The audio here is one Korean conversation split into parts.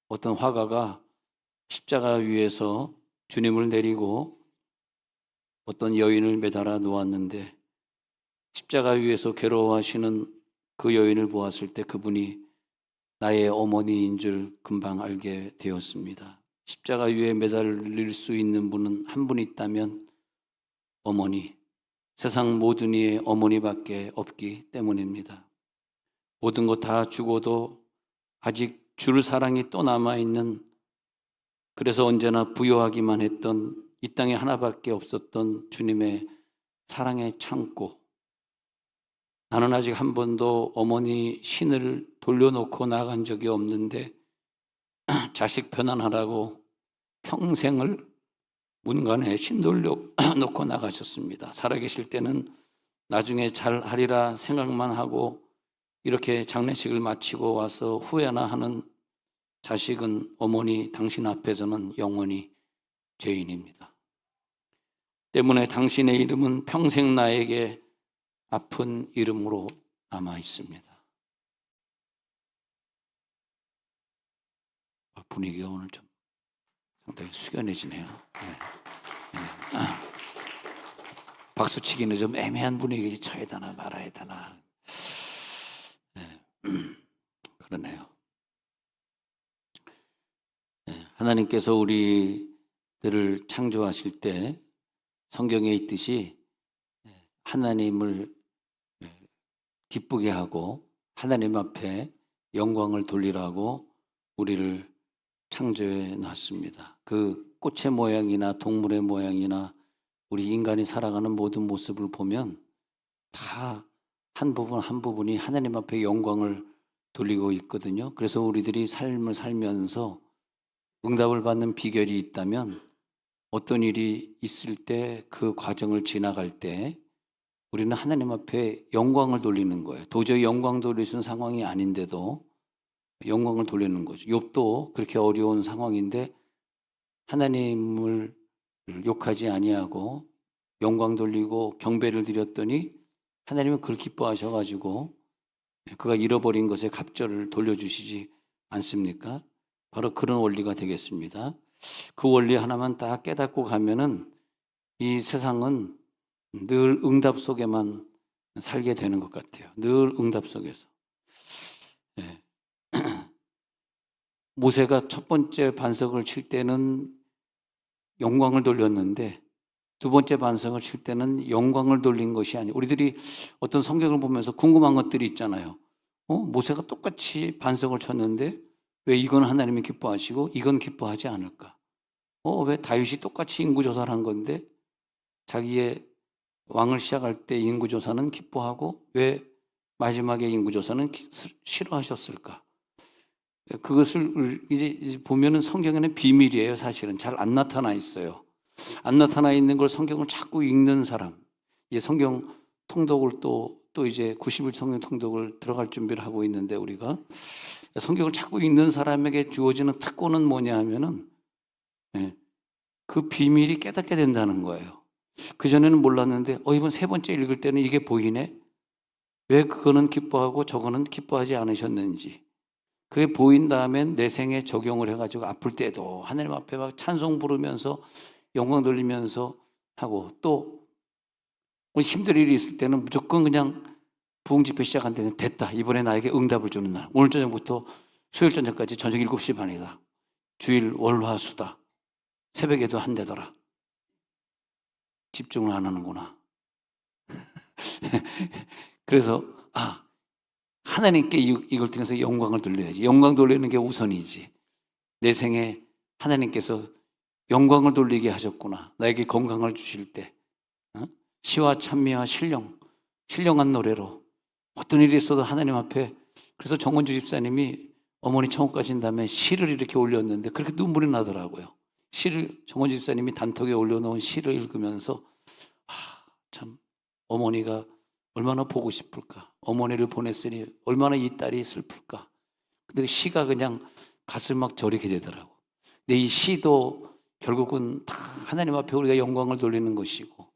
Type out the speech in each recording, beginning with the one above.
어떤 화가가 십자가 위에서 주님을 내리고 어떤 여인을 매달아 놓았는데 십자가 위에서 괴로워하시는 그 여인을 보았을 때 그분이 나의 어머니인 줄 금방 알게 되었습니다. 십자가 위에 매달릴 수 있는 분은 한 분 있다면 어머니, 세상 모든 이의 어머니밖에 없기 때문입니다. 모든 것 다 주고도 아직 줄 사랑이 또 남아있는, 그래서 언제나 부요하기만 했던 이 땅에 하나밖에 없었던 주님의 사랑의 창고. 나는 아직 한 번도 어머니 신을 돌려놓고 나간 적이 없는데 자식 편안하라고 평생을 문간에 신 돌려놓고 나가셨습니다. 살아계실 때는 나중에 잘하리라 생각만 하고 이렇게 장례식을 마치고 와서 후회나 하는 자식은 어머니 당신 앞에서는 영원히 죄인입니다. 때문에 당신의 이름은 평생 나에게 아픈 이름으로 남아 있습니다. 분위기가 오늘 좀 상당히 숙연해지네요. 네. 박수치기는 좀 애매한 분위기 쳐야 되나 말아야 되나. 네. 그러네요. 네. 하나님께서 우리들을 창조하실 때 성경에 있듯이 하나님을 기쁘게 하고 하나님 앞에 영광을 돌리라고 우리를 창조해 놨습니다. 그 꽃의 모양이나 동물의 모양이나 우리 인간이 살아가는 모든 모습을 보면 다 한 부분 한 부분이 하나님 앞에 영광을 돌리고 있거든요. 그래서 우리들이 삶을 살면서 응답을 받는 비결이 있다면 어떤 일이 있을 때 그 과정을 지나갈 때 우리는 하나님 앞에 영광을 돌리는 거예요. 도저히 영광 돌릴 수 있는 상황이 아닌데도 영광을 돌리는 거죠. 욥도 그렇게 어려운 상황인데 하나님을 욕하지 아니하고 영광 돌리고 경배를 드렸더니 하나님은 그걸 기뻐하셔가지고 그가 잃어버린 것에 갑절을 돌려주시지 않습니까? 바로 그런 원리가 되겠습니다. 그 원리 하나만 딱 깨닫고 가면은 이 세상은 늘 응답 속에만 살게 되는 것 같아요. 늘 응답 속에서. 네. 모세가 첫 번째 반석을 칠 때는 영광을 돌렸는데 두 번째 반석을 칠 때는 영광을 돌린 것이 아니에요. 우리들이 어떤 성경을 보면서 궁금한 것들이 있잖아요. 모세가 똑같이 반석을 쳤는데 왜 이건 하나님이 기뻐하시고 이건 기뻐하지 않을까? 왜 다윗이 똑같이 인구조사를 한 건데 자기의 왕을 시작할 때 인구조사는 기뻐하고 왜 마지막에 인구조사는 싫어하셨을까? 그것을 이제 보면은 성경에는 비밀이에요. 사실은 잘 안 나타나 있어요. 안 나타나 있는 걸 성경을 자꾸 읽는 사람, 이 성경 통독을 또 이제 90일 성경 통독을 들어갈 준비를 하고 있는데 우리가 성경을 자꾸 읽는 사람에게 주어지는 특권은 뭐냐 하면은 그 비밀이 깨닫게 된다는 거예요. 그전에는 몰랐는데 이번 세 번째 읽을 때는 이게 보이네. 왜 그거는 기뻐하고 저거는 기뻐하지 않으셨는지. 그게 보인 다음엔 내 생에 적용을 해가지고 아플 때도 하나님 앞에 막 찬송 부르면서 영광 돌리면서 하고 또 힘들 일이 있을 때는 무조건 그냥 부흥 집회 시작한 데는 됐다. 이번에 나에게 응답을 주는 날. 오늘 저녁부터 수요일 저녁까지 저녁 7시 반이다. 주일 월화수다. 새벽에도 한 대더라. 집중을 안 하는구나. 그래서 하나님께 이걸 통해서 영광을 돌려야지. 영광 돌리는 게 우선이지. 내 생에 하나님께서 영광을 돌리게 하셨구나. 나에게 건강을 주실 때 시와 찬미와 신령한 노래로 어떤 일이 있어도 하나님 앞에. 그래서 정원주 집사님이 어머니 천국 가신 다음에 시를 이렇게 올렸는데 그렇게 눈물이 나더라고요. 시를 정원주 집사님이 단톡에 올려놓은 시를 읽으면서 참 어머니가 얼마나 보고 싶을까. 어머니를 보냈으니 얼마나 이 딸이 슬플까. 근데 그 시가 그냥 가슴 막 저리게 되더라고. 근데 이 시도 결국은 다 하나님 앞에 우리가 영광을 돌리는 것이고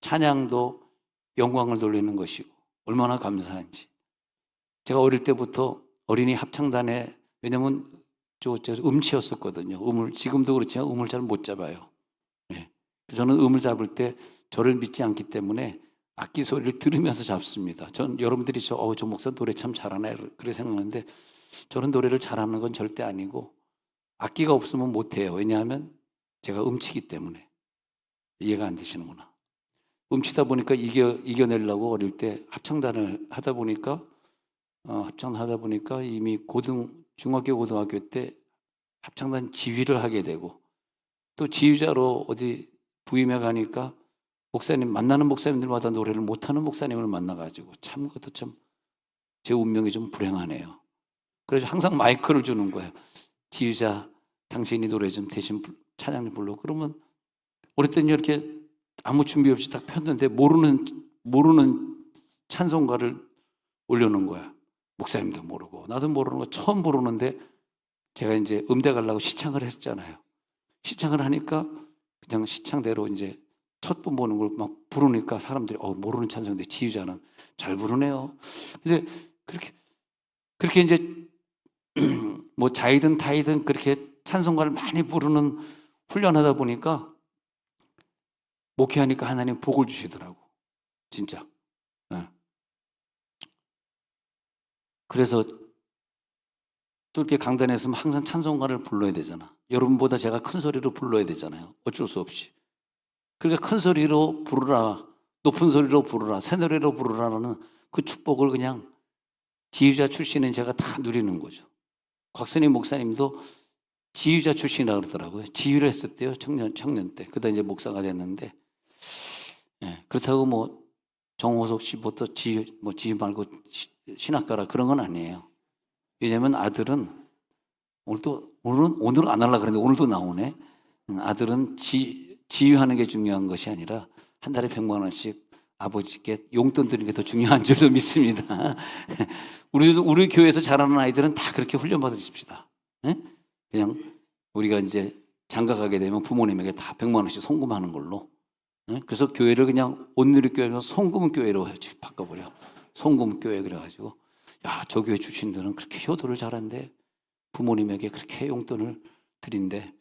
찬양도 영광을 돌리는 것이고 얼마나 감사한지. 제가 어릴 때부터 어린이 합창단에, 왜냐면 저 음치였었거든요. 지금도 그렇지만 음을 잘 못 잡아요. 예. 저는 음을 잡을 때 저를 믿지 않기 때문에 악기 소리를 들으면서 잡습니다. 전 여러분들이 저 목사 노래 참 잘하네 그렇게 생각하는데 저는 노래를 잘하는 건 절대 아니고 악기가 없으면 못해요. 왜냐하면 제가 음치기 때문에. 이해가 안 되시는구나. 음치다 보니까 이겨내려고 어릴 때 합창단을 하다 보니까 이미 중학교 고등학교 때 합창단 지휘를 하게 되고 또 지휘자로 어디 부임해 가니까 만나는 목사님들마다 노래를 못하는 목사님을 만나가지고 참 그것도 참 제 운명이 좀 불행하네요. 그래서 항상 마이크를 주는 거예요. 지휘자 당신이 노래 좀 대신 찬양을 불러. 그러면 어렸더니 이렇게 아무 준비 없이 딱 폈는데 모르는 찬송가를 올려놓은 거야. 목사님도 모르고 나도 모르는 거 처음 부르는데 제가 이제 음대 가려고 시창을 했잖아요. 시창을 하니까 그냥 시창대로 이제 첫 번 보는 걸 막 부르니까 사람들이 모르는 찬송인데 지휘자는 잘 부르네요. 근데 그렇게 이제 뭐 자이든 타이든 그렇게 찬송가를 많이 부르는 훈련하다 보니까 목회하니까 하나님 복을 주시더라고. 진짜. 네. 그래서 또 이렇게 강단에 있으면 항상 찬송가를 불러야 되잖아. 여러분보다 제가 큰 소리로 불러야 되잖아요. 어쩔 수 없이. 그러니까 큰 소리로 부르라, 높은 소리로 부르라, 새 노래로 부르라는 그 축복을 그냥 지휘자 출신인 제가 다 누리는 거죠. 곽선희 목사님도 지휘자 출신이라고 그러더라고요. 지휘를 했었대요. 청년 때. 그러다 이제 목사가 됐는데, 예, 그렇다고 뭐 정호석 씨부터 지휘 말고 신학가라 그런 건 아니에요. 왜냐면 아들은 오늘은 안 하려고 그랬는데 오늘도 나오네. 아들은 지휘하는 게 중요한 것이 아니라 한 달에 100만 원씩 아버지께 용돈 드리는 게 더 중요한 줄로 믿습니다. 우리 교회에서 자라는 아이들은 다 그렇게 훈련받으십시다. 네? 그냥 우리가 이제 장가가게 되면 부모님에게 다 100만 원씩 송금하는 걸로. 네? 그래서 교회를 그냥 온누리교회로 송금교회로 바꿔버려. 송금교회 그래가지고 저 교회 출신들은 그렇게 효도를 잘한대. 부모님에게 그렇게 용돈을 드린대.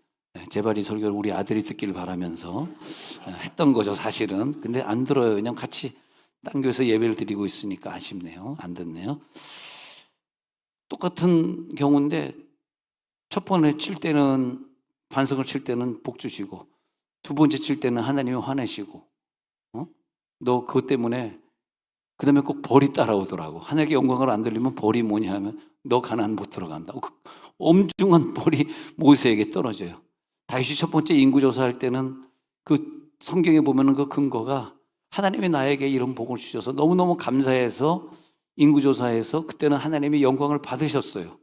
제발 이 설교를 우리 아들이 듣기를 바라면서 했던 거죠, 사실은. 근데 안 들어요. 그냥 같이 딴 교회에서 예배를 드리고 있으니까 아쉽네요. 안 듣네요. 똑같은 경우인데 첫 번에 칠 때는 반석을 칠 때는 복 주시고 두 번째 칠 때는 하나님이 화내시고 너 그것 때문에 그 다음에 꼭 벌이 따라오더라고. 하나님께 영광을 안 돌리면 벌이 뭐냐 하면 너 가나안 못 들어간다고. 엄중한 벌이 모세에게 떨어져요. 다윗이 첫 번째 인구조사할 때는 그 성경에 보면은 그 근거가 하나님이 나에게 이런 복을 주셔서 너무너무 감사해서 인구조사에서 그때는 하나님이 영광을 받으셨어요.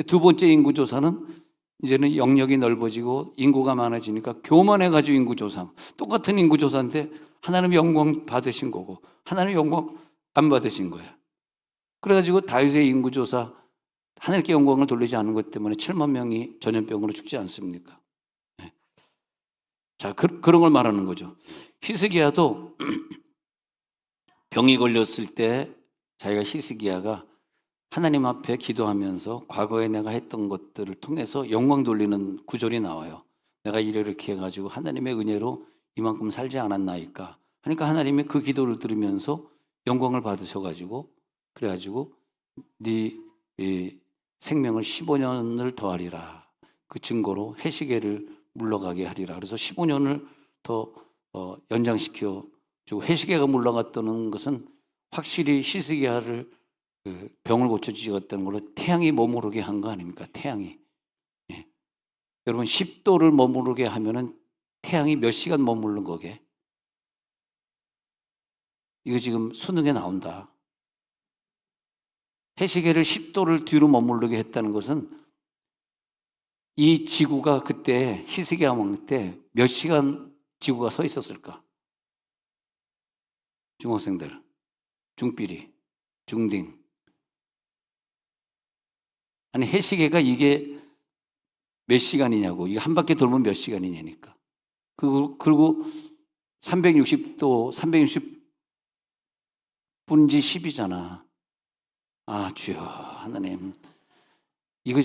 두 번째 인구조사는 이제는 영역이 넓어지고 인구가 많아지니까 교만해가지고 인구조사. 똑같은 인구조사인데 하나님 영광 받으신 거고 하나님 영광 안 받으신 거예요. 그래가지고 다윗의 인구조사 하나님께 영광을 돌리지 않은 것 때문에 7만 명이 전염병으로 죽지 않습니까? 네. 자, 그런 걸 말하는 거죠. 히스기야도 병이 걸렸을 때 자기가 히스기야가 하나님 앞에 기도하면서 과거에 내가 했던 것들을 통해서 영광 돌리는 구절이 나와요. 내가 이렇게 해가지고 하나님의 은혜로 이만큼 살지 않았나이까. 그러니까 하나님이 그 기도를 들으면서 영광을 받으셔가지고 그래가지고 네 생명을 15년을 더하리라. 그 증거로 해시계를 물러가게 하리라. 그래서 15년을 더 연장시켜 주고 해시계가 물러갔다는 것은 확실히 히스기야를 병을 고쳐주셨다는 걸로 태양이 머무르게 한 거 아닙니까? 태양이. 예. 여러분 10도를 머무르게 하면은 태양이 몇 시간 머무르는 거게? 이거 지금 수능에 나온다. 해시계를 10도를 뒤로 머무르게 했다는 것은 이 지구가 그때 히스기야 왕 때 몇 시간 지구가 서 있었을까? 중학생들, 중삐리, 중딩. 아니 해시계가 이게 몇 시간이냐고. 이게 한 바퀴 돌면 몇 시간이냐니까. 그리고 360도 360분지 10이잖아. 아 주여 하나님 이거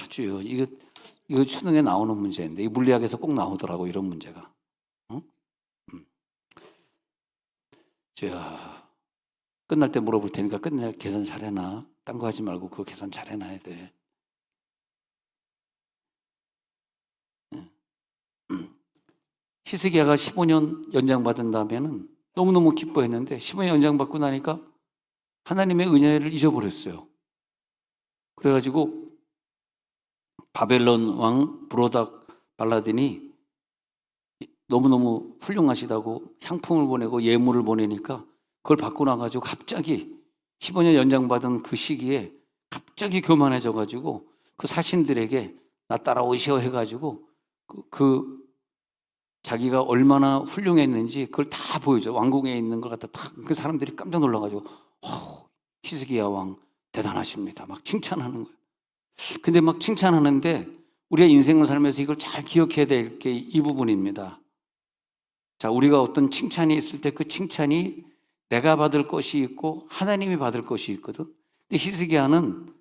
주여, 이거 수능에 나오는 문제인데, 이 물리학에서 꼭 나오더라고, 이런 문제가. 응? 주여, 끝날 때 물어볼 테니까 끝날 계산 잘해놔. 딴 거 하지 말고 그거 계산 잘해놔야 돼. 히스기야가 15년 연장받은 다음에는 너무너무 기뻐했는데 15년 연장받고 나니까 하나님의 은혜를 잊어버렸어요. 그래가지고 바벨론 왕 브로닥 발라딘이 너무너무 훌륭하시다고 향품을 보내고 예물을 보내니까 그걸 받고 나가지고 갑자기 15년 연장받은 그 시기에 갑자기 교만해져가지고 그 사신들에게 나 따라오시오 해가지고 그 자기가 얼마나 훌륭했는지 그걸 다 보여줘. 왕궁에 있는 걸 갖다 다. 그 사람들이 깜짝 놀라가지고 히스기야 왕 대단하십니다. 막 칭찬하는 거예요. 근데 막 칭찬하는데 우리가 인생을 살면서 이걸 잘 기억해야 될 게 이 부분입니다. 자, 우리가 어떤 칭찬이 있을 때 그 칭찬이 내가 받을 것이 있고 하나님이 받을 것이 있거든. 근데 히스기야는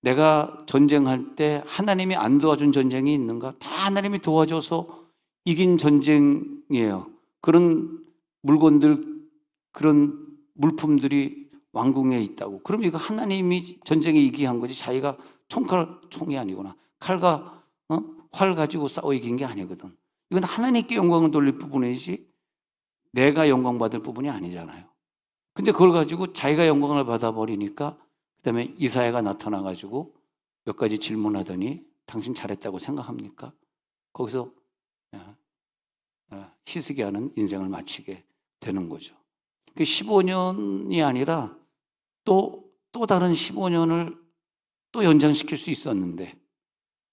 내가 전쟁할 때 하나님이 안 도와준 전쟁이 있는가? 다 하나님이 도와줘서 이긴 전쟁이에요. 그런 물건들, 그런 물품들이 왕궁에 있다고. 그럼 이거 하나님이 전쟁에 이기게 한 거지. 자기가 총이 아니구나. 칼과 활 가지고 싸워 이긴 게 아니거든. 이건 하나님께 영광을 돌릴 부분이지 내가 영광 받을 부분이 아니잖아요. 근데 그걸 가지고 자기가 영광을 받아버리니까 그다음에 이사야가 나타나가지고 몇 가지 질문하더니 당신 잘했다고 생각합니까? 거기서 히스기야는 인생을 마치게 되는 거죠. 15년이 아니라 또 다른 15년을 또 연장시킬 수 있었는데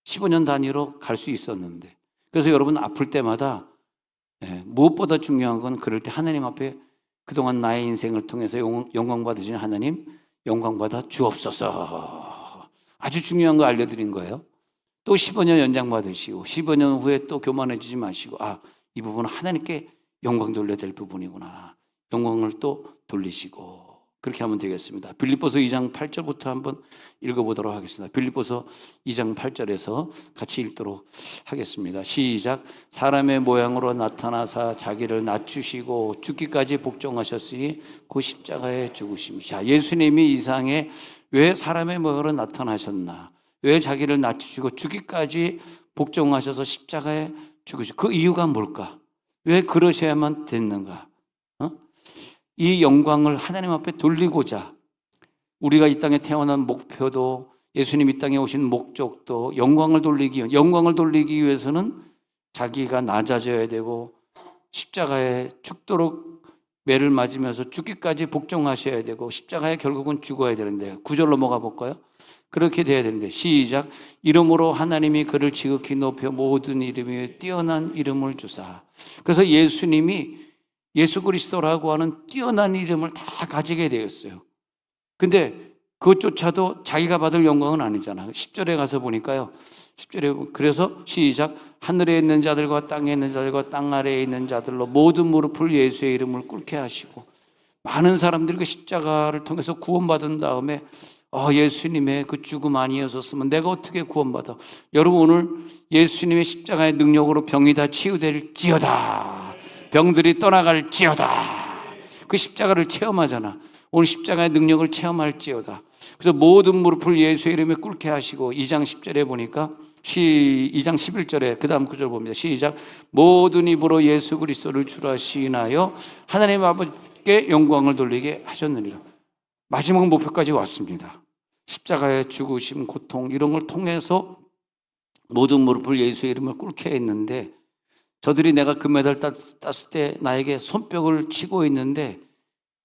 15년 단위로 갈 수 있었는데 그래서 여러분 아플 때마다 무엇보다 중요한 건 그럴 때 하나님 앞에 그동안 나의 인생을 통해서 영광 받으신 하나님 영광 받아 주옵소서. 아주 중요한 거 알려드린 거예요. 또 15년 연장 받으시고 15년 후에 또 교만해지지 마시고 이 부분은 하나님께 영광 돌려야 될 부분이구나. 영광을 또 돌리시고 그렇게 하면 되겠습니다. 빌립보서 2장 8절부터 한번 읽어보도록 하겠습니다. 빌립보서 2장 8절에서 같이 읽도록 하겠습니다. 시작. 사람의 모양으로 나타나사 자기를 낮추시고 죽기까지 복종하셨으니 그 십자가에 죽으심이다. 자, 예수님이 이 세상에 왜 사람의 모양으로 나타나셨나? 왜 자기를 낮추시고 죽기까지 복종하셔서 십자가에 죽으시고 그 이유가 뭘까? 왜 그러셔야만 됐는가? 이 영광을 하나님 앞에 돌리고자 우리가 이 땅에 태어난 목표도 예수님 이 땅에 오신 목적도 영광을 돌리기 위해서는 자기가 낮아져야 되고 십자가에 죽도록 매를 맞으면서 죽기까지 복종하셔야 되고 십자가에 결국은 죽어야 되는데 9절 넘어가 볼까요? 그렇게 돼야 되는데 시작. 이름으로 하나님이 그를 지극히 높여 모든 이름 위에 뛰어난 이름을 주사. 그래서 예수님이 예수 그리스도라고 하는 뛰어난 이름을 다 가지게 되었어요. 근데 그것조차도 자기가 받을 영광은 아니잖아. 10절에 가서 보니까요. 10절에 그래서 시작. 하늘에 있는 자들과 땅에 있는 자들과 땅 아래에 있는 자들로 모든 무릎을 예수의 이름을 꿇게 하시고 많은 사람들이 그 십자가를 통해서 구원받은 다음에 예수님의 그 죽음 아니었었으면 내가 어떻게 구원받아? 여러분 오늘 예수님의 십자가의 능력으로 병이 다 치유될지어다. 병들이 떠나갈지어다. 그 십자가를 체험하잖아. 오늘 십자가의 능력을 체험할지어다. 그래서 모든 무릎을 예수의 이름에 꿇게 하시고 2장 10절에 보니까 2장 11절에 그 다음 구절 봅니다. 시작. 모든 입으로 예수 그리스도를 주라 시인하여 하나님 아버지께 영광을 돌리게 하셨느니라. 마지막 목표까지 왔습니다. 십자가의 죽으심, 고통 이런 걸 통해서 모든 무릎을 예수의 이름을 꿇게 했는데 저들이 내가 금메달 땄을 때 나에게 손뼉을 치고 있는데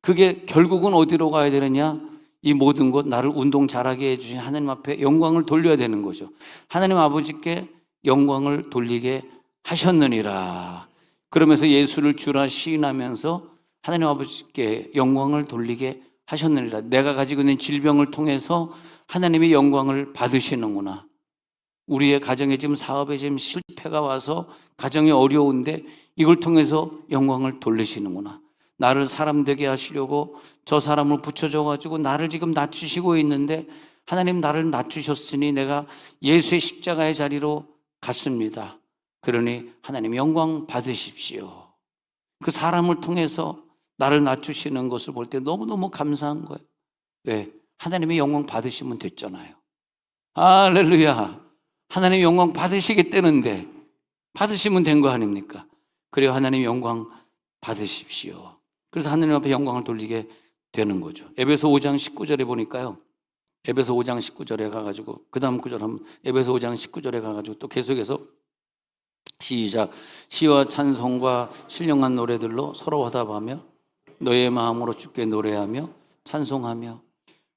그게 결국은 어디로 가야 되느냐? 이 모든 것 나를 운동 잘하게 해주신 하나님 앞에 영광을 돌려야 되는 거죠. 하나님 아버지께 영광을 돌리게 하셨느니라. 그러면서 예수를 주라 시인하면서 하나님 아버지께 영광을 돌리게 하셨느니라. 내가 가지고 있는 질병을 통해서 하나님이 영광을 받으시는구나. 우리의 가정에 지금 사업에 지금 실패가 와서 가정이 어려운데 이걸 통해서 영광을 돌리시는구나. 나를 사람 되게 하시려고 저 사람을 붙여줘가지고 나를 지금 낮추시고 있는데 하나님 나를 낮추셨으니 내가 예수의 십자가의 자리로 갔습니다. 그러니 하나님 영광 받으십시오. 그 사람을 통해서 나를 낮추시는 것을 볼 때 너무너무 감사한 거예요. 왜? 하나님의 영광 받으시면 됐잖아요. 할렐루야. 하나님 영광 받으시겠다는데 받으시면 된 거 아닙니까? 그래요. 하나님 영광 받으십시오. 그래서 하나님 앞에 영광을 돌리게 되는 거죠. 에베소 5장 19절에 보니까요. 에베소 5장 19절에 가가지고 그 다음 구절 한번 에베소 5장 19절에 가가지고 또 계속해서 시작. 시와 찬송과 신령한 노래들로 서로 화답하며 너의 마음으로 주께 노래하며 찬송하며.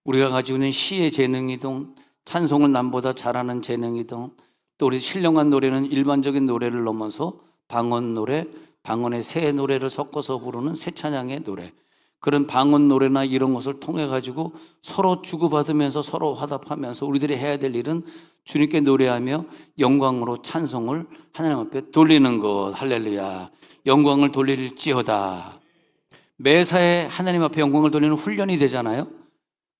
우리가 가지고 있는 시의 재능이든 찬송을 남보다 잘하는 재능이든 또 우리 신령한 노래는 일반적인 노래를 넘어서 방언 노래, 방언의 새 노래를 섞어서 부르는 새 찬양의 노래, 그런 방언 노래나 이런 것을 통해 가지고 서로 주고받으면서 서로 화답하면서 우리들이 해야 될 일은 주님께 노래하며 영광으로 찬송을 하나님 앞에 돌리는 것. 할렐루야. 영광을 돌릴지어다. 매사에 하나님 앞에 영광을 돌리는 훈련이 되잖아요.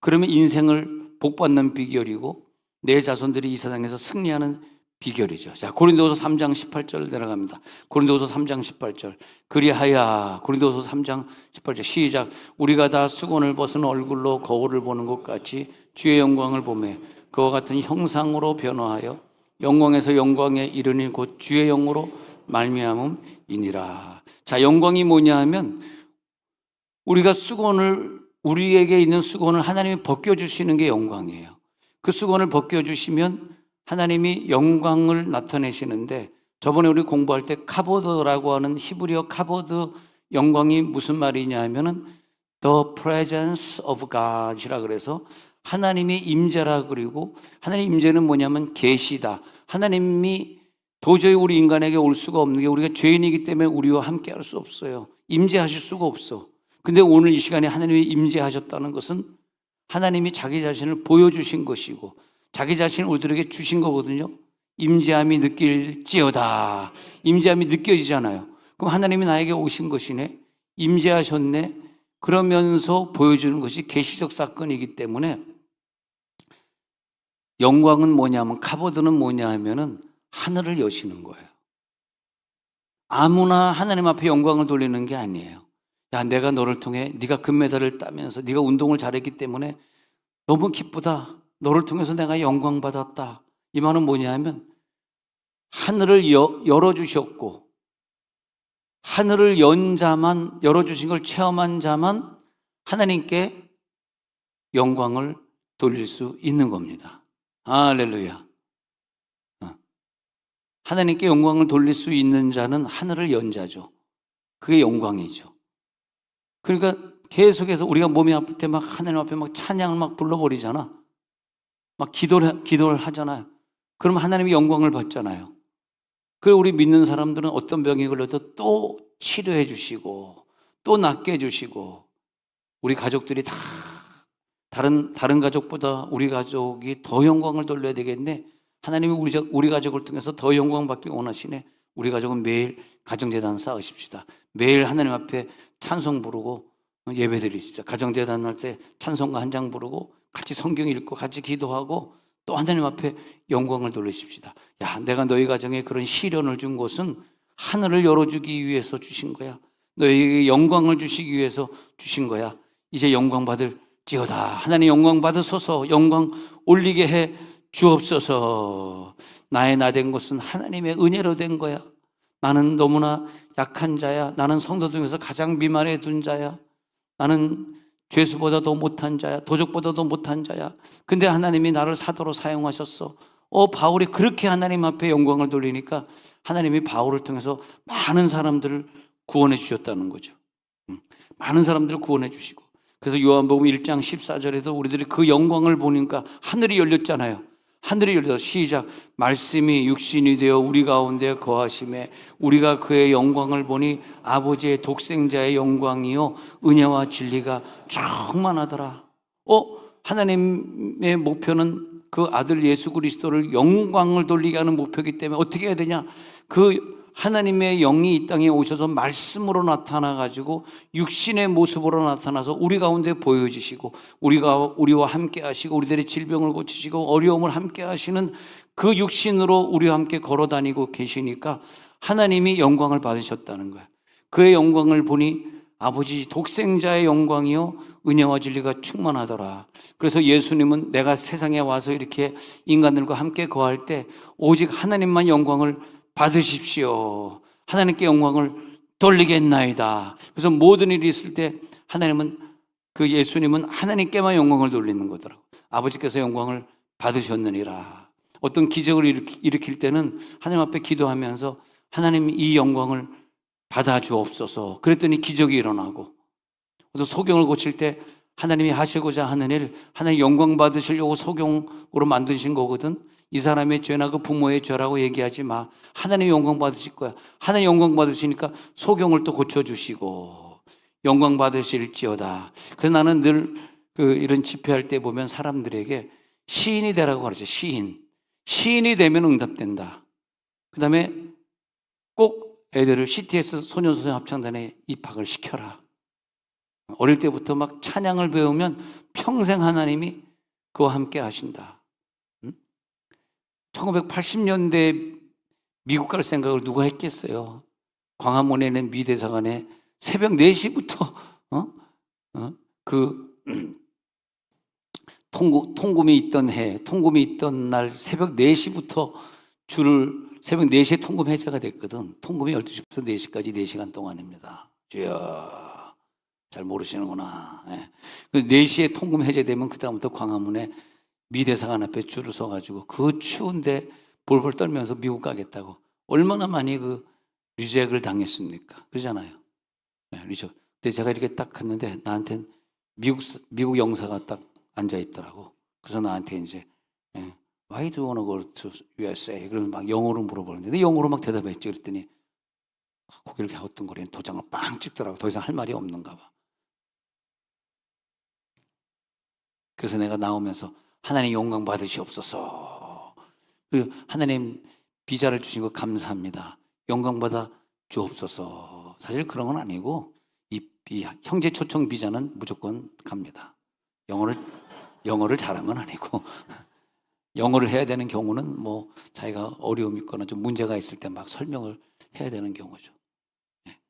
그러면 인생을 복받는 비결이고 내 자손들이 이 세상에서 승리하는 비결이죠. 자, 고린도후서 3장 18절 내려갑니다. 고린도후서 3장 18절. 그리하여 고린도후서 3장 18절 시작. 우리가 다 수건을 벗은 얼굴로 거울을 보는 것 같이 주의 영광을 보매 그와 같은 형상으로 변화하여 영광에서 영광에 이르니 곧 주의 영으로 말미암음이니라. 자, 영광이 뭐냐 하면 우리가 우리에게 있는 수건을 하나님이 벗겨주시는 게 영광이에요. 그 수건을 벗겨주시면 하나님이 영광을 나타내시는데, 저번에 우리 공부할 때 카보드라고 하는 히브리어 카보드 영광이 무슨 말이냐 하면은 The presence of God이라 그래서 하나님의 임재라. 그리고 하나님의 임재는 뭐냐면 계시다. 하나님이 도저히 우리 인간에게 올 수가 없는 게 우리가 죄인이기 때문에 우리와 함께 할 수 없어요. 임재하실 수가 없어. 근데 오늘 이 시간에 하나님이 임재하셨다는 것은 하나님이 자기 자신을 보여주신 것이고 자기 자신을 우리들에게 주신 거거든요. 임재함이 느낄지어다. 임재함이 느껴지잖아요. 그럼 하나님이 나에게 오신 것이네, 임재하셨네, 그러면서 보여주는 것이 계시적 사건이기 때문에 영광은 뭐냐면, 카보드는 뭐냐 하면은 하늘을 여시는 거예요. 아무나 하나님 앞에 영광을 돌리는 게 아니에요. 야, 내가 너를 통해 네가 금메달을 따면서 네가 운동을 잘했기 때문에 너무 기쁘다. 너를 통해서 내가 영광 받았다. 이 말은 뭐냐 하면 하늘을 열어주셨고 하늘을 연 자만, 열어주신 걸 체험한 자만 하나님께 영광을 돌릴 수 있는 겁니다. 할렐루야. 하나님께 영광을 돌릴 수 있는 자는 하늘을 연 자죠. 그게 영광이죠. 그러니까 계속해서 우리가 몸이 아플 때 막 하나님 앞에 막 찬양을 막 불러버리잖아. 막 기도를 하잖아요. 그럼 하나님이 영광을 받잖아요. 그리고 우리 믿는 사람들은 어떤 병이 걸려도 또 치료해 주시고 또 낫게 해 주시고, 우리 가족들이 다 다른 가족보다 우리 가족이 더 영광을 돌려야 되겠네. 하나님이 우리 가족을 통해서 더 영광 받기 원하시네. 우리 가족은 매일 가정재단 쌓으십시다. 매일 하나님 앞에 찬송 부르고 예배 드리십시다. 가정재단 할 때 찬송가 한 장 부르고 같이 성경 읽고 같이 기도하고 또 하나님 앞에 영광을 돌리십시다. 야, 내가 너희 가정에 그런 시련을 준 것은 하늘을 열어주기 위해서 주신 거야. 너희에게 영광을 주시기 위해서 주신 거야. 이제 영광 받을지어다. 하나님 영광 받으소서. 영광 올리게 해 주옵소서. 나의 나 된 것은 하나님의 은혜로 된 거야. 나는 너무나 약한 자야. 나는 성도 중에서 가장 미만해 둔 자야. 나는 죄수보다도 못한 자야. 도적보다도 못한 자야. 근데 하나님이 나를 사도로 사용하셨어. 바울이 그렇게 하나님 앞에 영광을 돌리니까 하나님이 바울을 통해서 많은 사람들을 구원해 주셨다는 거죠. 많은 사람들을 구원해 주시고, 그래서 요한복음 1장 14절에도 우리들이 그 영광을 보니까 하늘이 열렸잖아요. 하늘이 열려서 시작. 말씀이 육신이 되어 우리 가운데 거하심에 우리가 그의 영광을 보니 아버지의 독생자의 영광이요 은혜와 진리가 충만하더라. 하나님의 목표는 그 아들 예수 그리스도를 영광을 돌리게 하는 목표이기 때문에 어떻게 해야 되냐? 그 하나님의 영이 이 땅에 오셔서 말씀으로 나타나 가지고 육신의 모습으로 나타나서 우리 가운데 보여주시고 우리와 함께 하시고 우리들의 질병을 고치시고 어려움을 함께 하시는 그 육신으로 우리와 함께 걸어 다니고 계시니까 하나님이 영광을 받으셨다는 거예요. 그의 영광을 보니 아버지 독생자의 영광이요 은혜와 진리가 충만하더라. 그래서 예수님은 내가 세상에 와서 이렇게 인간들과 함께 거할 때 오직 하나님만 영광을 받으십시오. 하나님께 영광을 돌리겠나이다. 그래서 모든 일이 있을 때 하나님은 그 예수님은 하나님께만 영광을 돌리는 거더라고. 아버지께서 영광을 받으셨느니라. 어떤 기적을 일으킬 때는 하나님 앞에 기도하면서 하나님 이 영광을 받아 주옵소서. 그랬더니 기적이 일어나고, 또 소경을 고칠 때 하나님이 하시고자 하는 일, 하나님 영광 받으시려고 소경으로 만드신 거거든. 이 사람의 죄나 그 부모의 죄라고 얘기하지 마. 하나님 영광 받으실 거야. 하나님 영광 받으시니까 소경을 또 고쳐주시고 영광 받으실지어다. 그래서 나는 늘 이런 집회할 때 보면 사람들에게 시인이 되라고 가르쳐. 시인이 되면 응답된다. 그 다음에 꼭 애들을 CTS 소년소녀 합창단에 입학을 시켜라. 어릴 때부터 막 찬양을 배우면 평생 하나님이 그와 함께 하신다. 1980년대 미국 갈 생각을 누가 했겠어요? 광화문에 있는 미 대사관에 새벽 4시부터 통금이 있던 날 새벽 4시부터 새벽 4시에 통금 해제가 됐거든. 통금이 12시부터 4시까지 4시간 동안입니다. 주여, 잘 모르시는구나. 네. 4시에 통금 해제되면 그다음부터 광화문에 미 대사관 앞에 줄을 서가지고 그 추운데 볼볼 떨면서 미국 가겠다고 얼마나 많이 리젝을 당했습니까? 그러잖아요. 네, 리젝. 근데 제가 이렇게 딱 갔는데 나한테는 미국 영사가 딱 앉아 있더라고. 그래서 나한테 이제 Why do you want to go to USA? 그러면 막 영어로 물어보는데 내 영어로 막 대답했지. 그랬더니 고개를 갸우뚱거리는 도장을 빵 찍더라고. 더 이상 할 말이 없는가 봐. 그래서 내가 나오면서 하나님 영광 받으시옵소서. 하나님 비자를 주신 거 감사합니다. 영광 받아 주옵소서. 사실 그런 건 아니고 이 형제 초청 비자는 무조건 갑니다. 영어를 잘한 건 아니고 영어를 해야 되는 경우는 뭐 자기가 어려움이 있거나 좀 문제가 있을 때 막 설명을 해야 되는 경우죠. 네.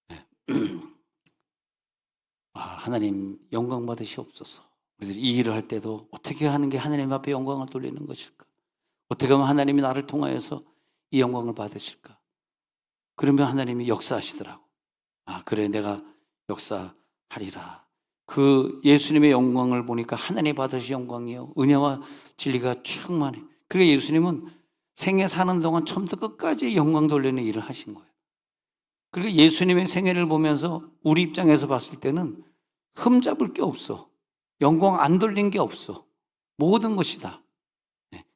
네. 하나님 영광 받으시옵소서. 우리들이 이 일을 할 때도 어떻게 하는 게 하나님 앞에 영광을 돌리는 것일까? 어떻게 하면 하나님이 나를 통하여서 이 영광을 받으실까? 그러면 하나님이 역사하시더라고. 그래, 내가 역사하리라. 그 예수님의 영광을 보니까 하나님 받으신 영광이요 은혜와 진리가 충만해. 그리고 예수님은 생애 사는 동안 처음부터 끝까지 영광 돌리는 일을 하신 거예요. 그리고 예수님의 생애를 보면서 우리 입장에서 봤을 때는 흠잡을 게 없어. 영광 안 돌린 게 없어. 모든 것이다.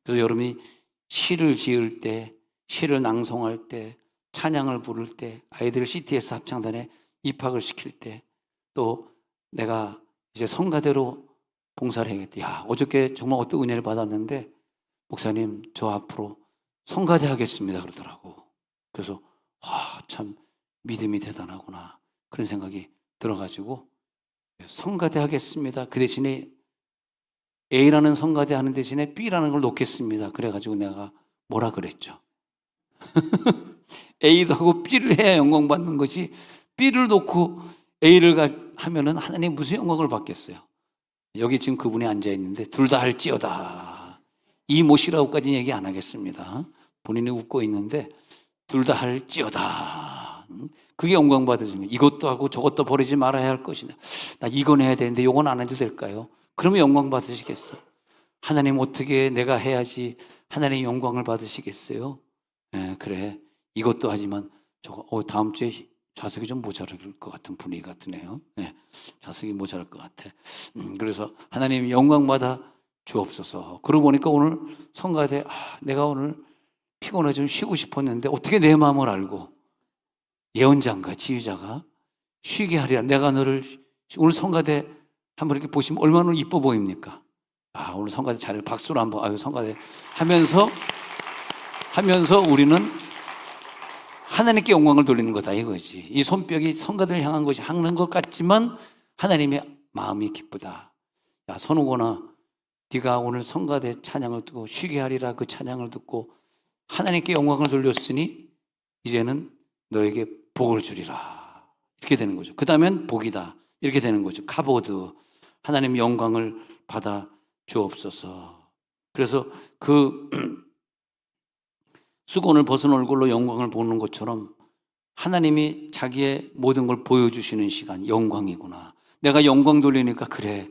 그래서 여러분이 시를 지을 때, 시를 낭송할 때, 찬양을 부를 때, 아이들을 CTS 합창단에 입학을 시킬 때, 또 내가 이제 성가대로 봉사를 해야겠다. 어저께 정말 어떤 은혜를 받았는데 목사님 저 앞으로 성가대 하겠습니다 그러더라고. 그래서 참 믿음이 대단하구나 그런 생각이 들어가지고 성가대 하겠습니다. 그 대신에 A라는 성가대 하는 대신에 B라는 걸 놓겠습니다. 그래가지고 내가 뭐라 그랬죠? A도 하고 B를 해야 영광 받는 것이 B를 놓고 A를 하면은 하나님 무슨 영광을 받겠어요? 여기 지금 그분이 앉아 있는데 둘 다 할지어다. 이 못이라고까지는 얘기 안 하겠습니다. 본인이 웃고 있는데 둘 다 할지어다. 그게 영광 받으신 거예요. 이것도 하고 저것도 버리지 말아야 할 것이다. 나 이건 해야 되는데 이건 안 해도 될까요? 그러면 영광 받으시겠어? 하나님 어떻게 내가 해야지 하나님 영광을 받으시겠어요? 그래 이것도 하지만 저거 다음 주에 좌석이 좀 모자랄 것 같은 분위기 같으네요. 좌석이 모자랄 것 같아. 그래서 하나님 영광 받아 주옵소서. 그러고 보니까 오늘 성가대 내가 오늘 피곤해 좀 쉬고 싶었는데 어떻게 내 마음을 알고 예언자인가 지휘자가 쉬게 하리라. 내가 너를 오늘 성가대 한번 이렇게 보시면 얼마나 이뻐 보입니까? 오늘 성가대 잘 박수로 한번 성가대 하면서 하면서 우리는 하나님께 영광을 돌리는 거다 이거지. 이 손뼉이 성가들을 향한 것이 하는 것 같지만 하나님의 마음이 기쁘다. 야 선우거나 네가 오늘 성가대 찬양을 듣고 쉬게 하리라 그 찬양을 듣고 하나님께 영광을 돌렸으니 이제는 너에게 복을 주리라. 이렇게 되는 거죠. 그 다음엔 복이다. 이렇게 되는 거죠. 카보드. 하나님 영광을 받아 주옵소서. 그래서 그 수건을 벗은 얼굴로 영광을 보는 것처럼 하나님이 자기의 모든 걸 보여주시는 시간, 영광이구나. 내가 영광 돌리니까 그래.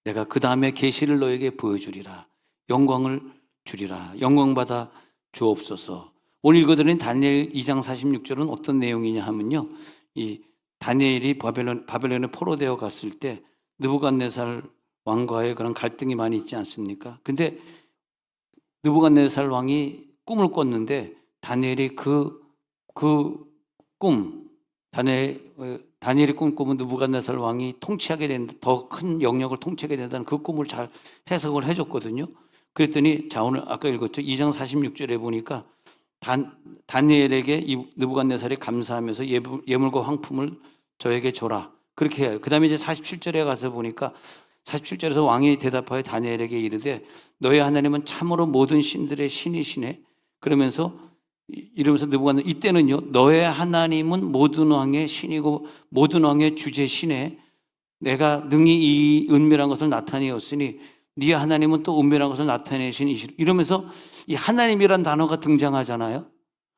내가 그 다음에 계시를 너에게 보여주리라. 영광을 주리라. 영광 받아 주옵소서. 오늘 읽어드린 다니엘 2장 46절은 어떤 내용이냐 하면요. 이 다니엘이 바벨론에 포로되어 갔을 때 느부갓네살 왕과의 그런 갈등이 많이 있지 않습니까? 근데 느부갓네살 왕이 꿈을 꿨는데 다니엘이 다니엘이 꿈꾸면 느부갓네살 왕이 통치하게 된다, 더 큰 영역을 통치하게 된다는 그 꿈을 잘 해석을 해줬거든요. 그랬더니 자 오늘 아까 읽었죠. 2장 46절에 보니까 다니엘에게 이 느부갓네살이 감사하면서 예물과 황품을 저에게 줘라. 그렇게 해요. 그 다음에 이제 47절에 가서 보니까 47절에서 왕이 대답하여 다니엘에게 이르되 너의 하나님은 참으로 모든 신들의 신이시네. 그러면서 이러면서 느부갓네살 이때는요 너의 하나님은 모든 왕의 신이고 모든 왕의 주제시네. 내가 능히 이 은밀한 것을 나타내었으니 네 하나님은 또 은밀한 것을 나타내시니 이러면서 이 하나님이란 단어가 등장하잖아요.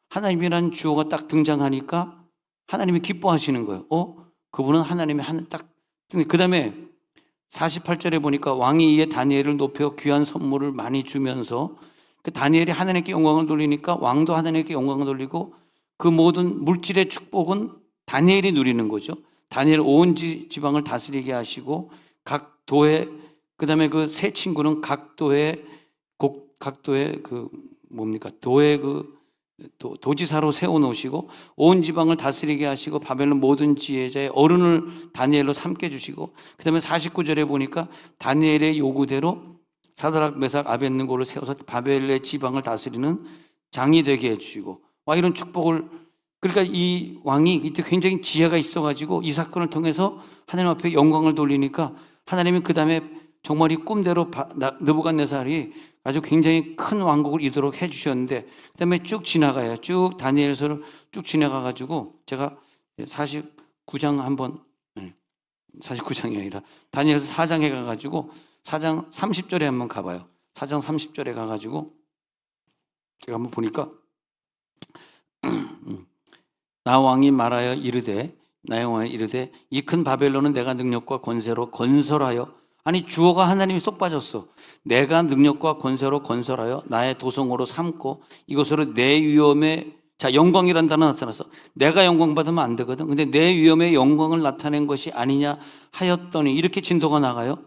하나님이란 주어가 딱 등장하니까 하나님이 기뻐하시는 거예요. 그분은 하나님이 그 다음에 48절에 보니까 왕이 이에 다니엘을 높여 귀한 선물을 많이 주면서 그 다니엘이 하나님께 영광을 돌리니까 왕도 하나님께 영광을 돌리고 그 모든 물질의 축복은 다니엘이 누리는 거죠. 다니엘 온 지방을 다스리게 하시고 각 도에 그 다음에 그 세 친구는 각 도의 도지사로 세워놓으시고 온 지방을 다스리게 하시고 바벨론 모든 지혜자의 어른을 다니엘로 삼게 주시고 그 다음에 49절에 보니까 다니엘의 요구대로 사드락 메삭 아벳느고를 세워서 바벨의 지방을 다스리는 장이 되게 해주시고 이런 축복을 그러니까 이 왕이 이때 굉장히 지혜가 있어가지고 이 사건을 통해서 하나님 앞에 영광을 돌리니까 하나님이 그 다음에 정말 이 꿈대로 느부갓네살이 아주 굉장히 큰 왕국을 이루도록 해주셨는데 그 다음에 쭉 지나가요. 쭉 다니엘서를 쭉 지나가가지고 제가 49장 49장이 아니라 다니엘서 4장에 가가지고 4장 30절에 한번 가봐요. 4장 30절에 가가지고 제가 한번 보니까 나 왕이 말하여 이르되 이 큰 바벨론은 내가 능력과 권세로 건설하여 아니 주어가 하나님이 쏙 빠졌어. 내가 능력과 권세로 건설하여 나의 도성으로 삼고 이것으로 내 위엄에 영광이란 단어 나타났어. 내가 영광 받으면 안 되거든. 근데 내 위엄의 영광을 나타낸 것이 아니냐 하였더니 이렇게 진도가 나가요.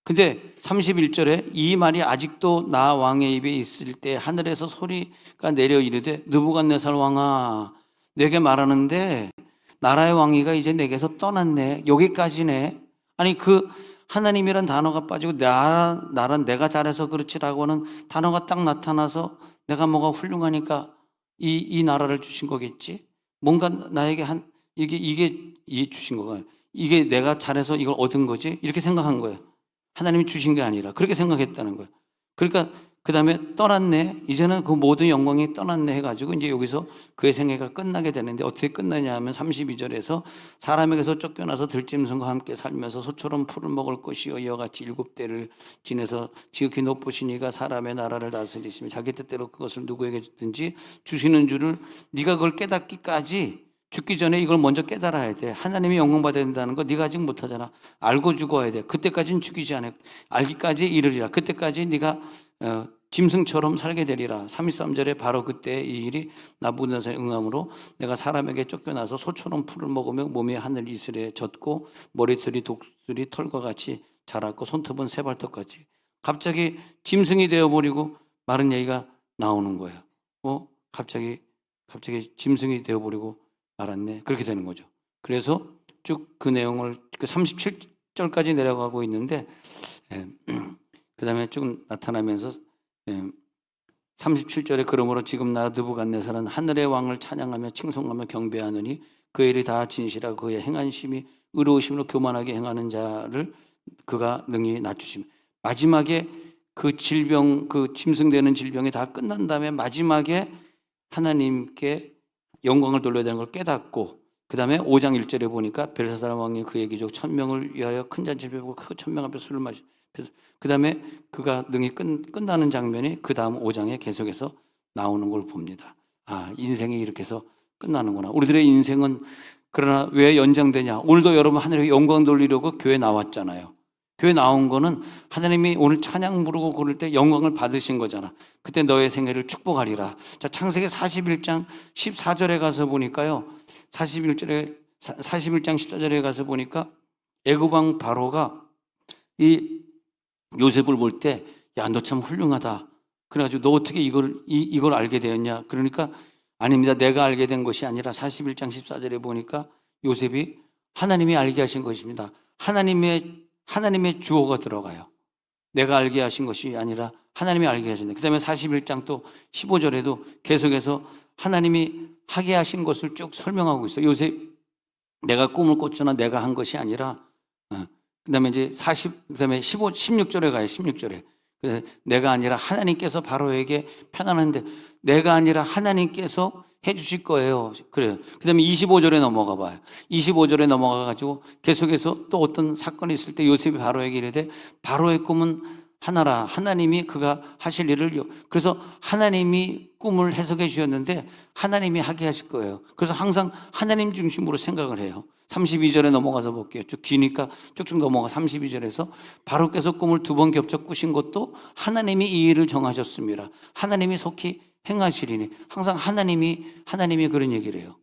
근데 31절에 이 말이 아직도 나 왕의 입에 있을 때 하늘에서 소리가 내려 이르되 느부갓네살 왕아 내게 말하는데 나라의 왕위가 이제 내게서 떠났네. 여기까지네. 아니 그 하나님이란 단어가 빠지고 나란 내가 잘해서 그렇지라고 하는 단어가 딱 나타나서 내가 뭐가 훌륭하니까 이 나라를 주신 거겠지. 뭔가 나에게 이게 주신 거가 이게 내가 잘해서 이걸 얻은 거지 이렇게 생각한 거예요. 하나님이 주신 게 아니라 그렇게 생각했다는 거예요. 그러니까 그 다음에 떠났네. 이제는 그 모든 영광이 떠났네 해가지고 이제 여기서 그의 생애가 끝나게 되는데 어떻게 끝나냐 하면 32절에서 사람에게서 쫓겨나서 들짐승과 함께 살면서 소처럼 풀을 먹을 것이요 이와 같이 7대를 지내서 지극히 높으신 이가 사람의 나라를 다스리시며 자기 뜻대로 그것을 누구에게 주든지 주시는 줄을 네가 그걸 깨닫기까지 죽기 전에 이걸 먼저 깨달아야 돼. 하나님이 영광 받아야 된다는 거 네가 아직 못하잖아. 알고 죽어야 돼. 그때까지는 죽이지 않아. 알기까지 이르리라. 그때까지 네가 짐승처럼 살게 되리라. 33절에 바로 그때 이 일이 나부갓네살의 응함으로 내가 사람에게 쫓겨나서 소처럼 풀을 먹으며 몸이 하늘 이슬에 젖고 머리털이 독수리 털과 같이 자랐고 손톱은 새발톱같이 갑자기 짐승이 되어버리고 마른 얘기가 나오는 거예요. 갑자기 짐승이 되어버리고 말았네. 그렇게 되는 거죠. 그래서 쭉 그 내용을 37절까지 내려가고 있는데 그 다음에 쭉 나타나면서 37절에 그러므로 지금 나 느부갓네살은 하늘의 왕을 찬양하며 칭송하며 경배하느니 그의 일이 다 진실하고 그의 행하심이 의로우심으로 교만하게 행하는 자를 그가 능히 낮추시며, 마지막에 그 질병, 그 짐승되는 질병이 다 끝난 다음에 마지막에 하나님께 영광을 돌려야 되는 걸 깨닫고, 그 다음에 5장 1절에 보니까 벨사살 왕이 그의 귀족 1000명을 위하여 큰 잔치를 베푸고 그 1000명 앞에 술을 마시고, 그 다음에 그가 능히 끝나는 장면이 그 다음 5장에 계속해서 나오는 걸 봅니다. 아, 인생이 이렇게 해서 끝나는구나. 우리들의 인생은 그러나 왜 연장되냐? 오늘도 여러분 하늘에 영광 돌리려고 교회 나왔잖아요. 교회 나온 거는 하나님이 오늘 찬양 부르고 그럴 때 영광을 받으신 거잖아. 그때 너의 생애를 축복하리라. 자, 창세기 41장 14절에 가서 보니까요. 41장 14절에 가서 보니까 애굽 왕 바로가 이 요셉을 볼 때, 야, 너 참 훌륭하다. 그래가지고 너 어떻게 이걸 알게 되었냐? 그러니까 아닙니다. 내가 알게 된 것이 아니라 41장 14절에 보니까 요셉이 하나님이 알게 하신 것입니다. 하나님의 주어가 들어가요. 내가 알게 하신 것이 아니라 하나님이 알게 하신다. 그 다음에 41장 또 15절에도 계속해서 하나님이 하게 하신 것을 쭉 설명하고 있어요. 요셉, 내가 꿈을 꿨으나 내가 한 것이 아니라, 그 다음에 이제 그 다음에 16절에 가요. 16절에. 그래서 내가 아니라 하나님께서 바로에게 편안한데, 내가 아니라 하나님께서 해주실 거예요. 그래요. 그 다음에 25절에 넘어가 봐요. 25절에 넘어가가지고 계속해서 또 어떤 사건이 있을 때 요셉이 바로에게 이르되, 바로의 꿈은 하나라. 하나님이 그가 하실 일을, 그래서 하나님이 꿈을 해석해 주셨는데 하나님이 하게 하실 거예요. 그래서 항상 하나님 중심으로 생각을 해요. 32절에 넘어가서 볼게요. 쭉 기니까 쭉쭉 넘어가. 32절에서 바로께서 꿈을 2번 겹쳐 꾸신 것도 하나님이 이 일을 정하셨습니다. 하나님이 속히 행하시리니. 항상 하나님이 그런 얘기를 해요.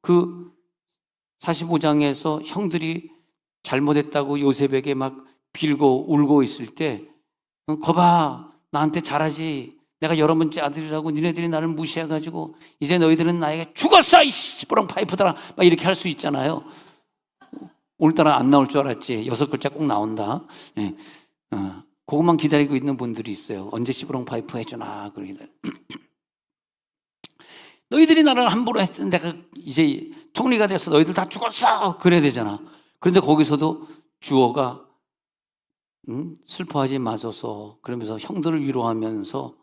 그 45장에서 형들이 잘못했다고 요셉에게 막 빌고 울고 있을 때, 거봐, 나한테 잘하지. 내가 여러 번째 아들이라고 니네들이 나를 무시해가지고 이제 너희들은 나에게 죽었어 이 시부렁 파이프들아, 막 이렇게 할 수 있잖아요. 오늘따라 안 나올 줄 알았지. 6글자 꼭 나온다. 예. 그것만 기다리고 있는 분들이 있어요. 언제 시부렁 파이프 해주나. 그러기 너희들이 나를 함부로 했으니 내가 이제 총리가 돼서 너희들 다 죽었어. 그래야 되잖아. 그런데 거기서도 주어가 슬퍼하지 마소서 그러면서 형들을 위로하면서,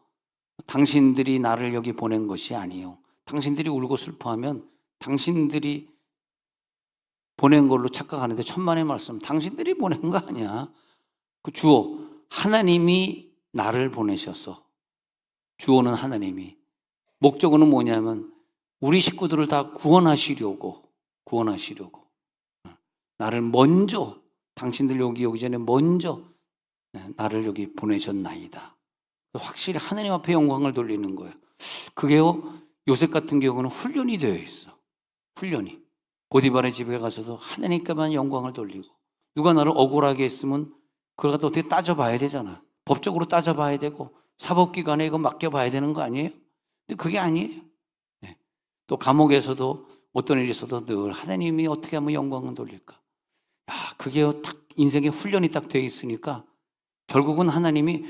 당신들이 나를 여기 보낸 것이 아니요. 당신들이 울고 슬퍼하면 당신들이 보낸 걸로 착각하는데, 천만의 말씀, 당신들이 보낸 거 아니야. 그 주어, 하나님이 나를 보내셔서, 주어는 하나님이, 목적은 뭐냐면 우리 식구들을 다 구원하시려고 나를 먼저, 당신들 여기 오기 전에 먼저 나를 여기 보내셨나이다. 확실히 하나님 앞에 영광을 돌리는 거예요. 그게요, 요셉 같은 경우는 훈련이 되어 있어. 훈련이. 보디발의 집에 가서도 하나님께만 영광을 돌리고, 누가 나를 억울하게 했으면 그걸 갖다 어떻게 따져봐야 되잖아. 법적으로 따져봐야 되고 사법기관에 이거 맡겨봐야 되는 거 아니에요? 근데 그게 아니에요. 네. 또 감옥에서도 어떤 일이 있어도 늘 하나님이 어떻게 하면 영광을 돌릴까? 야, 그게요, 딱 인생의 훈련이 딱 되어 있으니까 결국은 하나님이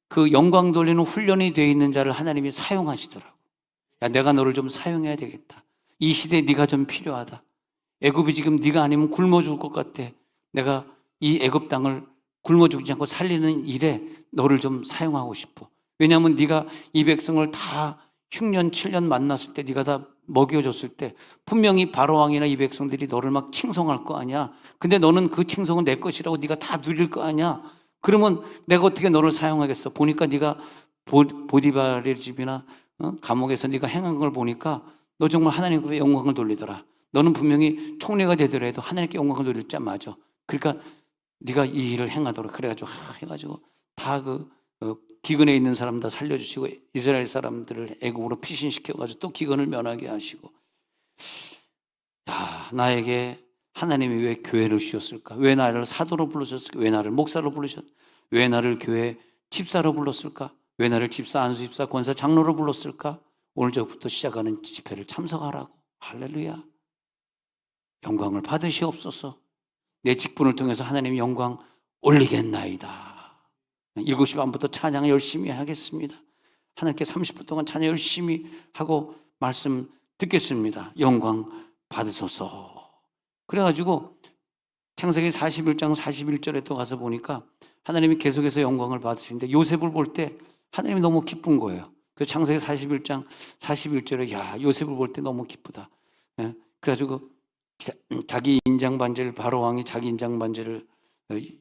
그 영광 돌리는 훈련이 되어 있는 자를 하나님이 사용하시더라고. 야, 내가 너를 좀 사용해야 되겠다. 이 시대에 네가 좀 필요하다. 애굽이 지금 네가 아니면 굶어 죽을 것 같아. 내가 이 애굽 땅을 굶어 죽지 않고 살리는 일에 너를 좀 사용하고 싶어. 왜냐하면 네가 이 백성을 다 6년 7년 만났을 때, 네가 다 먹여줬을 때 분명히 바로왕이나 이 백성들이 너를 막 칭송할 거 아니야. 근데 너는 그 칭송은 내 것이라고 네가 다 누릴 거 아니야. 그러면 내가 어떻게 너를 사용하겠어? 보니까 네가 보디발의 집이나 감옥에서 네가 행한 걸 보니까 너 정말 하나님께 영광을 돌리더라. 너는 분명히 총리가 되더라도 하나님께 영광을 돌릴 자 맞아. 그러니까 네가 이 일을 행하도록 그래가지고 해가지고 다 기근에 있는 사람 다 살려주시고, 이스라엘 사람들을 애국으로 피신시켜가지고 또 기근을 면하게 하시고. 야, 나에게 하나님이 왜 교회를 주셨을까? 왜 나를 사도로 부르셨을까? 왜 나를 목사로 부르셨을까? 왜 나를 교회 집사로 불렀을까? 왜 나를 집사, 안수집사, 권사, 장로로 불렀을까? 오늘 저부터 시작하는 집회를 참석하라고. 할렐루야. 영광을 받으시옵소서. 내 직분을 통해서 하나님 영광 올리겠나이다. 7시 반부터 찬양 열심히 하겠습니다. 하나님께 30분 동안 찬양 열심히 하고 말씀 듣겠습니다. 영광 받으소서. 그래가지고 창세기 41장 41절에 또 가서 보니까 하나님이 계속해서 영광을 받으시는데 요셉을 볼 때 하나님이 너무 기쁜 거예요. 그래서 창세기 41장 41절에 야, 요셉을 볼 때 너무 기쁘다. 예? 그래가지고 자기 인장 반지를, 바로 왕이 자기 인장 반지를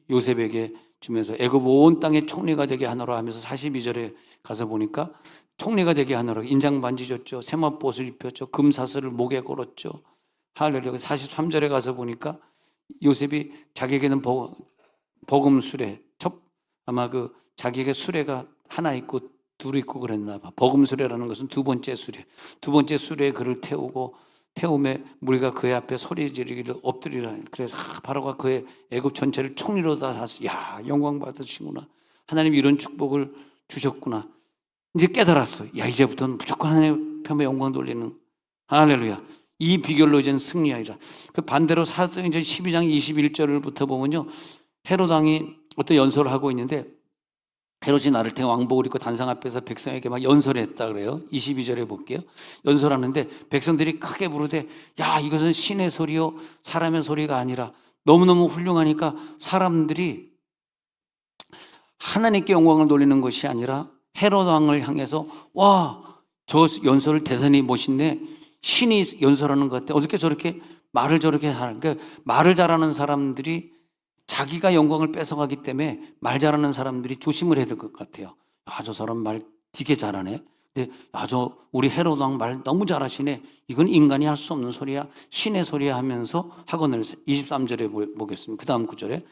요셉에게 주면서 애굽 온 땅의 총리가 되게 하노라 하면서 42절에 가서 보니까 총리가 되게 하노라, 인장 반지 줬죠. 세마포옷을 입혔죠. 금사슬을 목에 걸었죠. 할렐루야. 43절에 가서 보니까 요셉이 자기에게는 버금 수레, 아마 그 자기에게 수레가 하나 있고 둘 있고 그랬나 봐. 버금 수레라는 것은 두 번째 수레에 그를 태우고, 태움에 무리가 그의 앞에 소리 지르기를 엎드리라. 그래서 바로가 그의 애굽 전체를 총리로 다 샀어. 야, 영광 받으시구나. 하나님 이런 축복을 주셨구나. 이제 깨달았어. 야, 이제부터는 무조건 하나님 편에 영광 돌리는, 할렐루야. 이 비결로 이제는 승리하리라. 그 반대로 사도행전 12장 21절부터 보면요, 헤롯 왕이 어떤 연설을 하고 있는데 헤롯이 나를 테 왕복을 입고 단상 앞에서 백성에게 막 연설을 했다 그래요. 22절에 볼게요. 연설하는데 백성들이 크게 부르되, 야, 이것은 신의 소리요 사람의 소리가 아니라, 너무너무 훌륭하니까 사람들이 하나님께 영광을 돌리는 것이 아니라 헤롯 왕을 향해서, 와, 저 연설을 대단히 멋있네. 신이 연설하는 것 같아. 어떻게 저렇게 말을 저렇게 하는, 그러니까 말을 잘하는 사람들이 자기가 영광을 뺏어가기 때문에 말 잘하는 사람들이 조심을 해야 될 것 같아요. 아, 저 사람 말 되게 잘하네. 근데 아, 저 우리 헤롯 왕 말 너무 잘하시네. 이건 인간이 할 수 없는 소리야. 신의 소리야 하면서 학원을 23절에 보겠습니다. 그 다음 구절에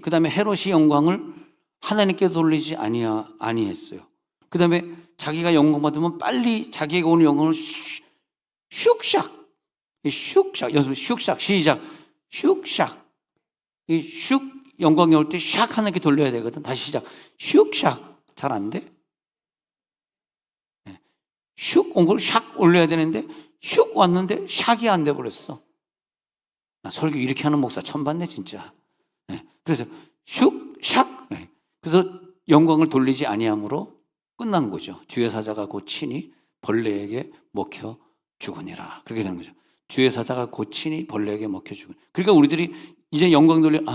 그 다음에 헤롯이 영광을 하나님께 돌리지 아니했어요. 그 다음에 자기가 영광 받으면 빨리 자기에게 오는 영광을 슉샥, 연습 슉샥, 시작, 슉샥. 이 슉 영광이 올 때 샥 하나님께 돌려야 되거든. 다시 시작. 슉샥. 잘 안 돼? 슉 온 걸 샥 올려야 되는데 슉 왔는데 샥이 안 돼 버렸어. 나 설교 이렇게 하는 목사 처음 봤네 진짜. 그래서 슉 샥. 그래서 영광을 돌리지 아니함으로 끝난 거죠. 주의 사자가 곧 친히 벌레에게 먹혀 죽으니라. 그렇게 되는 거죠. 주의 사자가 곧 친히 벌레에게 먹혀 죽으니. 그러니까 우리들이 이제 영광 돌리면,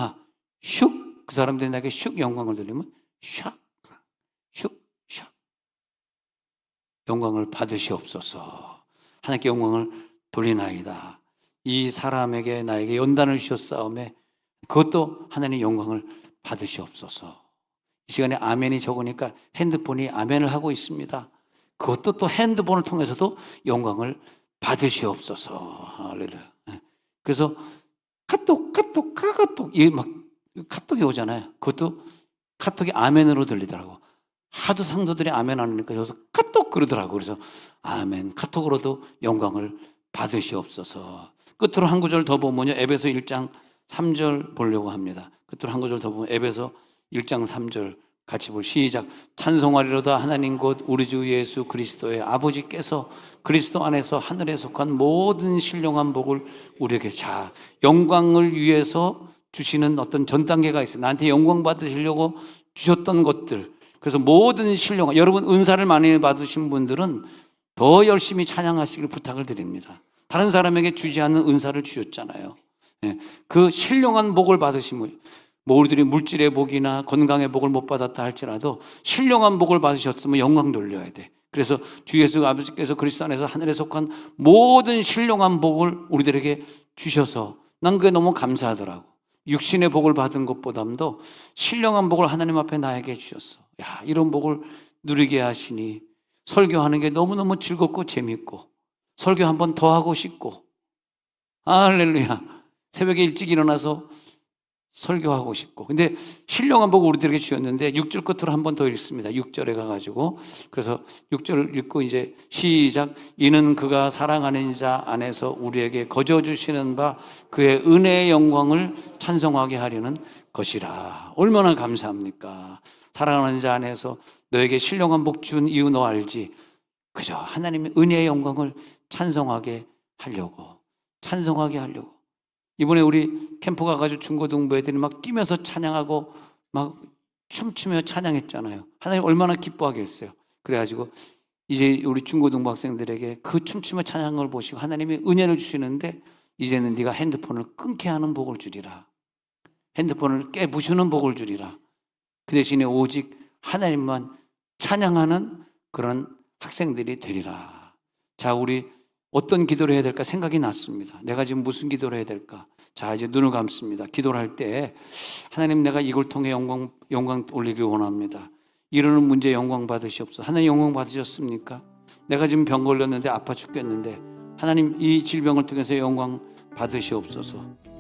슉, 그 사람들이 나에게 슉 영광을 돌리면 샥, 슉, 샥. 영광을 받으시옵소서. 하나님께 영광을 돌리나이다. 이 사람에게 나에게 연단을 주셨사오매 그것도 하나님 영광을 받으시옵소서. 이 시간에 아멘이 적으니까 핸드폰이 아멘을 하고 있습니다. 그것도 또 핸드폰을 통해서도 영광을 받으시옵소서. 할렐루야. 그래서 카톡, 이게 막 카톡이 오잖아요. 그것도 카톡이 아멘으로 들리더라고. 하도 상도들이 아멘 안 하니까 여기서 카톡 그러더라고. 그래서 아멘, 카톡으로도 영광을 받으시옵소서. 끝으로 한 구절 더 보면요, 에베소 1장 3절 보려고 합니다. 끝으로 한 구절 더 보면 에베소 1장 3절 같이 시작. 찬송하리로다 하나님 곧 우리 주 예수 그리스도의 아버지께서 그리스도 안에서 하늘에 속한 모든 신령한 복을 우리에게, 자, 영광을 위해서 주시는 어떤 전 단계가 있어요. 나한테 영광 받으시려고 주셨던 것들. 그래서 모든 신령한, 여러분 은사를 많이 받으신 분들은 더 열심히 찬양하시길 부탁을 드립니다. 다른 사람에게 주지 않는 은사를 주셨잖아요. 그 신령한 복을 받으신 분, 우리들이 물질의 복이나 건강의 복을 못 받았다 할지라도 신령한 복을 받으셨으면 영광 돌려야 돼. 그래서 주 예수 아버지께서 그리스도 안에서 하늘에 속한 모든 신령한 복을 우리들에게 주셔서 난 그게 너무 감사하더라고. 육신의 복을 받은 것보다도 신령한 복을 하나님 앞에 나에게 주셨어. 야, 이런 복을 누리게 하시니 설교하는 게 너무너무 즐겁고 재밌고 설교 한 번 더 하고 싶고, 할렐루야. 새벽에 일찍 일어나서 설교하고 싶고. 근데 신령한 복을 우리들에게 주셨는데 6절 끝으로 한 번 더 읽습니다. 6절에 가가지고, 그래서 6절을 읽고 이제 시작. 이는 그가 사랑하는 자 안에서 우리에게 거저 주시는 바 그의 은혜의 영광을 찬송하게 하려는 것이라. 얼마나 감사합니까? 사랑하는 자 안에서 너에게 신령한 복 준 이유 너 알지? 그저 하나님의 은혜의 영광을 찬송하게 하려고. 이번에 우리 캠프 가가지고 중고등부 애들이 막 뛰면서 찬양하고 막 춤추며 찬양했잖아요. 하나님 얼마나 기뻐하겠어요. 그래가지고 이제 우리 중고등부 학생들에게 그 춤추며 찬양을 보시고 하나님이 은혜를 주시는데 이제는 네가 핸드폰을 끊게 하는 복을 주리라. 핸드폰을 깨부수는 복을 주리라. 그 대신에 오직 하나님만 찬양하는 그런 학생들이 되리라. 자, 우리 어떤 기도를 해야 될까 생각이 났습니다. 내가 지금 무슨 기도를 해야 될까? 자, 이제 눈을 감습니다. 기도를 할 때 하나님, 내가 이걸 통해 영광 올리길 원합니다. 이러는 문제 영광 받으시옵소서. 하나님, 영광 받으셨습니까? 내가 지금 병 걸렸는데 아파 죽겠는데 하나님, 이 질병을 통해서 영광 받으시옵소서.